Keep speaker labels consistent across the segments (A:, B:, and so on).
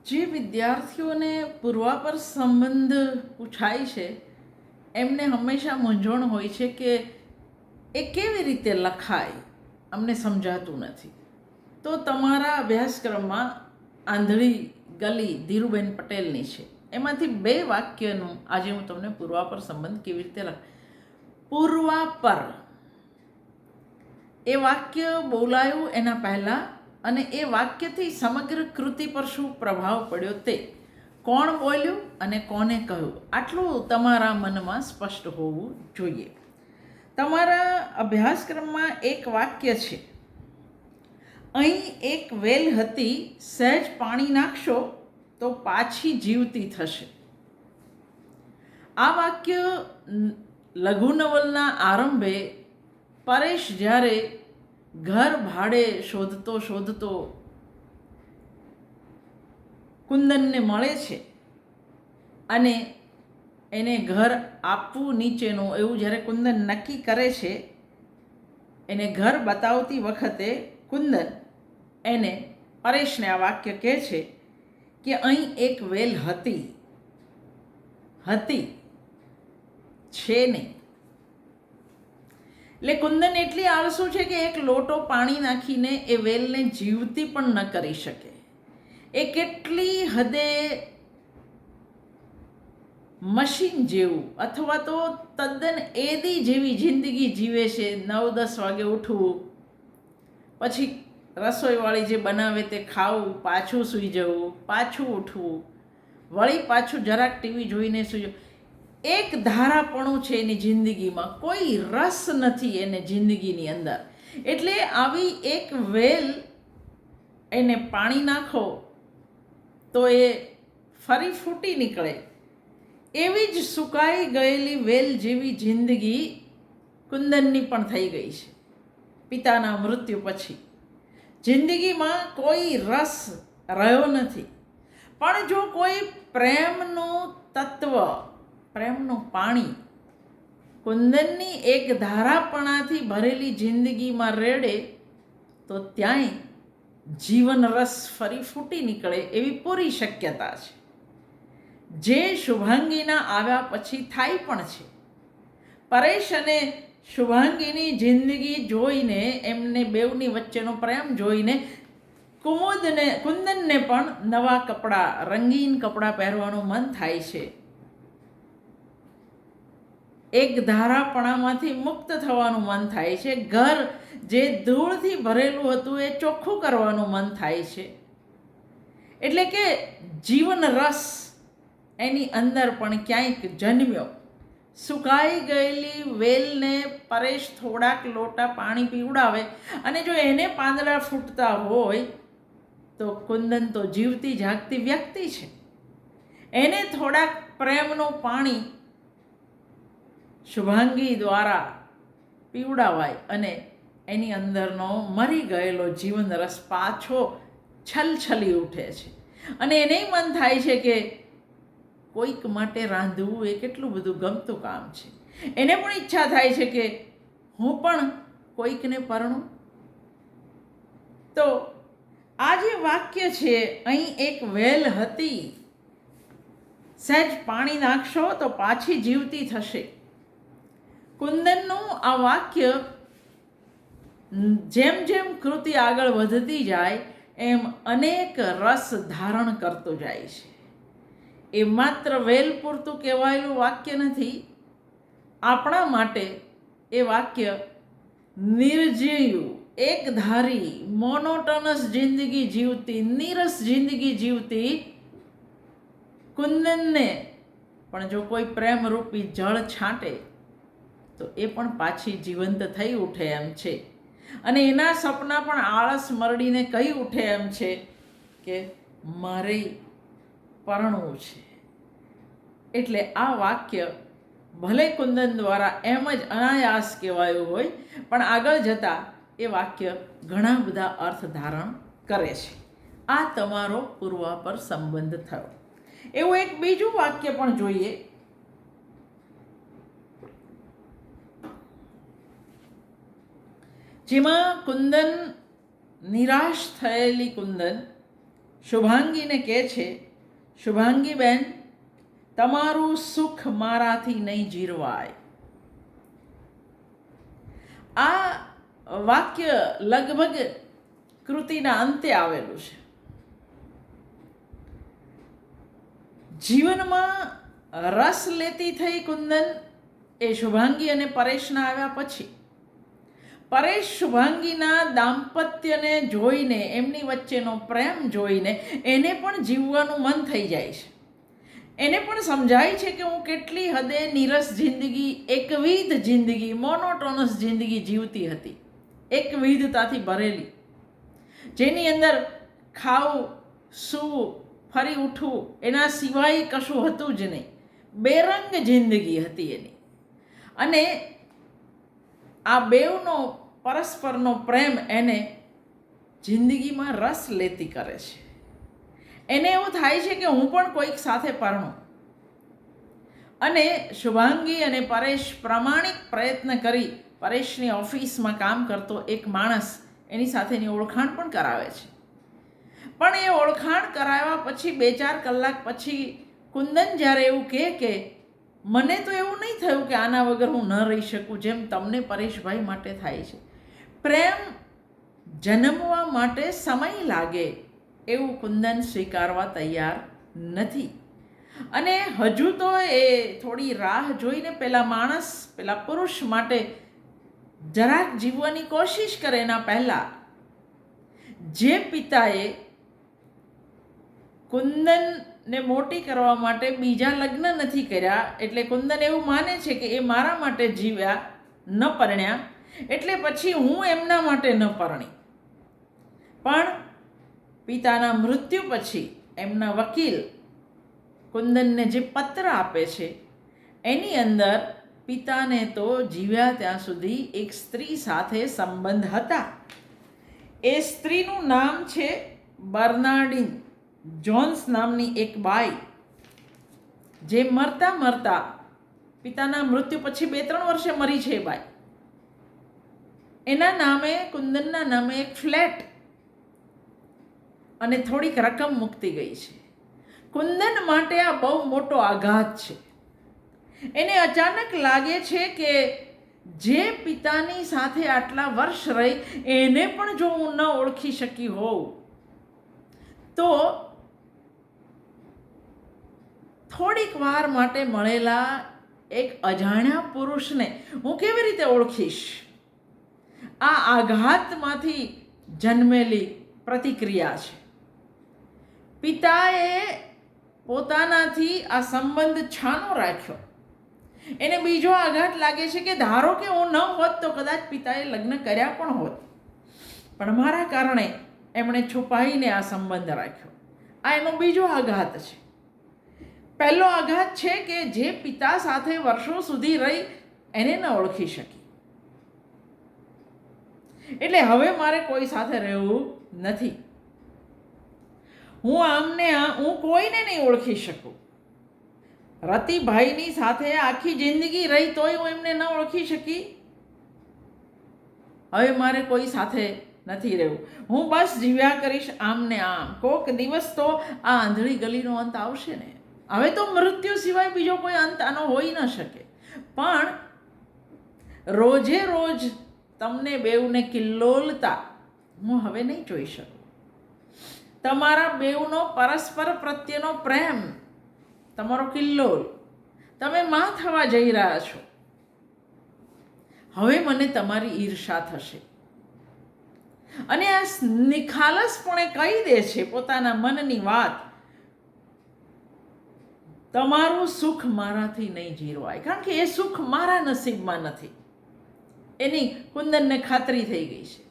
A: જે વિદ્યાર્થીઓને પૂર્વાપર સંબંધ પૂછાય છે એમને હંમેશા મૂંઝવણ હોય છે કે એ કેવી રીતે લખાય, અમને સમજાતું નથી. તો તમારા અભ્યાસક્રમમાં આંધળી ગલી ધીરુબેન પટેલની છે, એમાંથી 2 વાક્યનું આજે હું તમને પૂર્વાપર સંબંધ કેવી રીતે પૂર્વાપર એ વાક્ય બોલાયું એના પહેલાં અને એ વાક્યથી સમગ્ર કૃતિ પર શું પ્રભાવ પડ્યો તે કોણ બોલ્યું અને કોને કહ્યું, આટલું તમારા મનમાં સ્પષ્ટ હોવું જોઈએ. તમારા અભ્યાસક્રમમાં એક વાક્ય છે, અહીં એક વેલ હતી, સહેજ પાણી નાખશો તો પાછી જીવતી થશે. આ વાક્ય લઘુ નવલના આરંભે પરેશ જ્યારે ઘર ભાડે શોધતો કુંદનને મળે છે અને એને ઘર આપવું નીચેનું એવું જ્યારે કુંદન નક્કી કરે છે, એને ઘર બતાવતી વખતે કુંદન એને પરેશને આ વાક્ય કહે છે કે અહીં એક વેલ હતી છે નહીં. એટલે કુંદન એટલી આળસુ છે કે એક લોટો પાણી નાખીને એ વેલને જીવતી પણ ન કરી શકે. એ કેટલી હદે મશીન જેવું અથવા તો તદ્દન એદી જેવી જિંદગી જીવે છે. 9-10 વાગે ઉઠવું, પછી રસોઈવાળી જે બનાવે તે ખાવું, પાછું સૂઈ જવું, પાછું ઉઠવું, વળી પાછું જરાક ટીવી જોઈને સૂઈ જવું. એક ધારાપણું છે એની જિંદગીમાં, કોઈ રસ નથી એને જિંદગીની અંદર. એટલે આવી એક વેલ એને પાણી નાખો તો એ ફરી ફૂટી નીકળે, એવી જ સુકાઈ ગયેલી વેલ જેવી જિંદગી કુંદનની પણ થઈ ગઈ છે. પિતાના મૃત્યુ પછી જિંદગીમાં કોઈ રસ રહ્યો નથી. પણ જો કોઈ પ્રેમનું તત્વ, પ્રેમનું પાણી કુંદનની એક ધારાપણાથી ભરેલી જિંદગીમાં રેડે તો ત્યાંય જીવન રસ ફરી ફૂટી નીકળે એવી પૂરી શક્યતા છે, જે શુભાંગીના આવ્યા પછી થાય પણ છે. પરેશ અને શુભાંગીની જિંદગી જોઈને, એમને બેવની વચ્ચેનો પ્રેમ જોઈને કુંદનને પણ નવા કપડાં, રંગીન કપડાં પહેરવાનું મન થાય છે. એક ધારાપણામાંથી મુક્ત થવાનું મન થાય છે. ઘર જે ધૂળથી ભરેલું હતું એ ચોખ્ખું કરવાનું મન થાય છે. એટલે કે જીવન રસ એની અંદર પણ ક્યાંક જન્મ્યો. સુકાઈ ગયેલી વેલને પરેશ થોડાક લોટા પાણી પીવડાવે અને જો એને પાંદડા ફૂટતા હોય તો કુંદન તો જીવતી જાગતી વ્યક્તિ છે. એને થોડાક પ્રેમનું પાણી શુભાંગી દ્વારા પીવડાવાય અને એની અંદરનો મરી ગયેલો જીવન રસ પાછો છલછલી ઉઠે છે. અને એને મન થાય છે કે કોઈક માટે રાંધવું એ કેટલું બધું ગમતું કામ છે. એને પણ ઈચ્છા થાય છે કે હું પણ કોઈકને પરણું. તો આ જે વાક્ય છે, અહીં એક વેલ હતી, સહેજ પાણી નાખશો તો પાછી જીવતી થશે. કુંદનનું આ વાક્ય જેમ જેમ કૃતિ આગળ વધતી જાય એમ અનેક રસ ધારણ કરતો જાય છે. એ માત્ર વેલ પૂરતું કહેવાયેલું વાક્ય નથી. આપણા માટે એ વાક્ય નિર્જીવ, એકધારી, મોનોટોનસ જિંદગી જીવતી, નીરસ જિંદગી જીવતી કુંદનને પણ જો કોઈ પ્રેમરૂપી જળ છાંટે તો એ પણ પાછી જીવંત થઈ ઉઠે એમ છે. અને એના સપના પણ આળસ મરડીને કહી ઉઠે એમ છે કે મારે પરણવું છે. એટલે આ વાક્ય ભલે કુંદન દ્વારા એમ જ અનાયાસ કહેવાયું હોય, પણ આગળ જતાં એ વાક્ય ઘણા બધા અર્થ ધારણ કરે છે. આ તમારો પૂર્વાપર સંબંધ થયો. એવું એક બીજું વાક્ય પણ જોઈએ, જેમાં કુંદન, નિરાશ થયેલી કુંદન શુભાંગીને કહે છે, શુભાંગીબેન, તમારું સુખ મારાથી નહીં જીરવાય. આ વાક્ય લગભગ કૃતિના અંતે આવેલું છે. જીવનમાં રસ લેતી થઈ કુંદન એ શુભાંગી અને પરેશના આવ્યા પછી. પરેશ શુભાંગીના દાંપત્યને જોઈને, એમની વચ્ચેનો પ્રેમ જોઈને એને પણ જીવવાનું મન થઈ જાય છે. એને પણ સમજાય છે કે હું કેટલી હદે નીરસ જિંદગી, એકવિધ જિંદગી, મોનોટોનસ જિંદગી જીવતી હતી, એકવિધતાથી ભરેલી, જેની અંદર ખાવું, સૂવું, ફરી ઉઠવું, એના સિવાય કશું હતું જ નહીં. બેરંગ જિંદગી હતી એની. અને આ બેવનો પરસ્પરનો પ્રેમ એને જિંદગીમાં રસ લેતી કરે છે. એને એવું થાય છે કે હું પણ કોઈક સાથે પરણું. અને શુભાંગી અને પરેશ પ્રામાણિક પ્રયત્ન કરી પરેશની ઓફિસમાં કામ કરતો એક માણસ એની સાથેની ઓળખાણ પણ કરાવે છે. પણ એ ઓળખાણ કરાવ્યા પછી 2-4 કલાક પછી કુંદન જ્યારે એવું કહે કે મને તો એવું નહીં થયું કે આના વગર હું ન રહી શકું, જેમ તમને પરેશભાઈ માટે થાય છે. પ્રેમ જન્મવા માટે સમય લાગે એવું કુંદન સ્વીકારવા તૈયાર નથી. અને હજુ તો એ થોડી રાહ જોઈને પેલા પુરુષ માટે જરાક જીવવાની કોશિશ કરે. એના પહેલાં જે પિતાએ કુંદનને મોટી કરવા માટે બીજા લગ્ન નથી કર્યા, એટલે કુંદન એવું માને છે કે એ મારા માટે જીવ્યા, ન પરણ્યા, એટલે પછી હું એમના માટે ન પરણી. પણ પિતાના મૃત્યુ પછી એમના વકીલ કુંદનને જે પત્ર આપે છે એની અંદર પિતાને તો જીવ્યા ત્યાં સુધી એક સ્ત્રી સાથે સંબંધ હતા. એ સ્ત્રીનું નામ છે બર્નાર્ડિન જોન્સ નામની એક બાઈ, જે મરતા પિતાના મૃત્યુ પછી 2-3 વર્ષે મરી છે. એ બાઈ એના નામે, કુંદનના નામે એક ફ્લેટ અને થોડીક રકમ મૂકતી ગઈ છે. કુંદન માટે આ બહુ મોટો આઘાત છે. એને અચાનક લાગે છે કે જે પિતાની સાથે આટલા વર્ષ રહી એને પણ જો હું ન ઓળખી શકી હોઉં તો થોડીક વાર માટે મળેલા એક અજાણ્યા પુરુષને હું કેવી રીતે ઓળખીશ? આ આઘાતમાંથી જન્મેલી પ્રતિક્રિયા છે. પિતાએ પોતાનાથી આ સંબંધ છાનો રાખ્યો. એને બીજો આઘાત લાગે છે કે ધારો કે હું ન હોત તો કદાચ પિતાએ લગ્ન કર્યા પણ હોત, પણ મારા કારણે એમણે છુપાઈને આ સંબંધ રાખ્યો. આ એનો બીજો આઘાત છે. પહેલો આઘાત છે કે જે પિતા સાથે વર્ષો સુધી રહી એને ન ઓળખી શકી, એટલે હવે મારે કોઈ સાથે રહેવું નથી. હું કોઈને નહીં ઓળખી શકું. રતિભાઈની સાથે આખી જિંદગી રહી તોય હું એમને ન ઓળખી શકી. હવે મારે કોઈ સાથે નથી રહેવું. હું બસ જીવ્યા કરીશ આમ ને આમ. કોક દિવસ તો આ આંધળી ગલીનો અંત આવશે ને. હવે તો મૃત્યુ સિવાય બીજો કોઈ અંત આનો હોઈ ન શકે. પણ રોજે રોજ તમને બેઉને કિલ્લોલતા હું હવે નહીં જોઈ શકું. તમારા બેઉનો પરસ્પર પ્રત્યેનો પ્રેમ, તમારો કિલ્લોલ, તમે માં થવા જઈ રહ્યા છો. હવે મને તમારી ઈર્ષા થશે. અને આ નિખાલસપણે કહી દે છે પોતાના મનની વાત. તમારું સુખ મારાથી નહીં જીરવાય, કારણ કે એ સુખ મારા નસીબમાં નથી. એની કુંદનને ખાતરી થઈ ગઈ છે.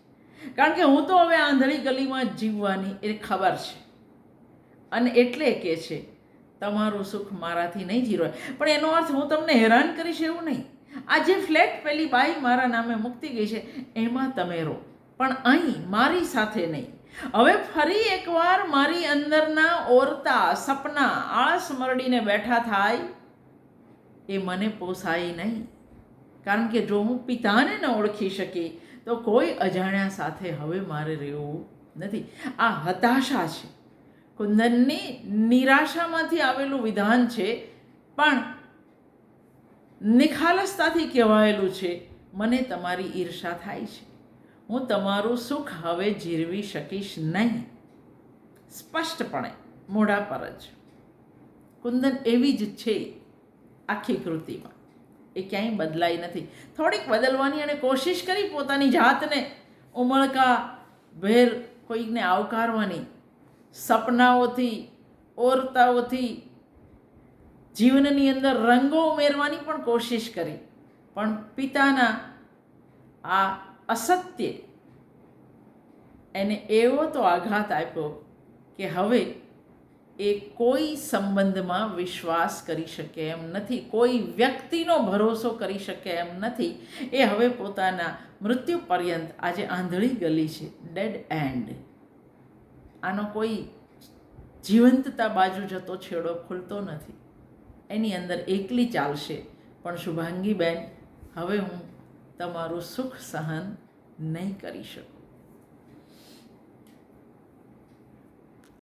A: કારણ કે હું તો હવે આંધળી ગલીમાં જીવવાની એ ખબર છે. અને એટલે કે છે તમારું સુખ મારાથી નહીં જીરવાય. પણ એનો અર્થ હું તમને હેરાન કરીશ એવું નહીં. આ જે ફ્લેટ પેલી બાઈ મારા નામે મૂકતી ગઈ છે એમાં તમે રહો, પણ અહીં મારી સાથે નહીં. હવે ફરી એકવાર મારી અંદરના ઓરતા સપના આળસ મરડીને બેઠા થાય એ મને પોસાય નહીં. કારણ કે જો હું પિતાને ન ઓળખી શકી તો કોઈ અજાણ્યા સાથે હવે મારે રહેવું નથી. આ હતાશા છે. કુંદનની નિરાશામાંથી આવેલું વિધાન છે, પણ નિખાલસતાથી કહેવાયેલું છે, મને તમારી ઈર્ષા થાય છે, હું તમારું સુખ હવે જીરવી શકીશ નહીં. સ્પષ્ટપણે મોઢા પર જ કુંદન એવી જ છે આખી કૃતિમાં, એ ક્યાંય બદલાઈ નથી. થોડીક બદલવાની અને કોશિશ કરી પોતાની જાતને ઉમળકા ભેર કોઈકને આવકારવાની, સપનાઓથી ઓરતાઓથી જીવનની અંદર રંગો ઉમેરવાની પણ કોશિશ કરી, પણ પિતાના આ અસત્ય એને એવો તો આઘાત આપ્યો કે હવે એ કોઈ સંબંધમાં વિશ્વાસ કરી શકે એમ નથી, કોઈ વ્યક્તિનો ભરોસો કરી શકે એમ નથી. એ હવે પોતાના મૃત્યુ પર્યંત આજે આંધળી ગલી છે, ડેડ એન્ડ. આનો કોઈ જીવંતતા બાજુ જતો છેડો ખુલતો નથી, એની અંદર એકલી ચાલશે. પણ શુભાંગીબેન, હવે હું તમારું સુખ સહન નહીં કરી શકું.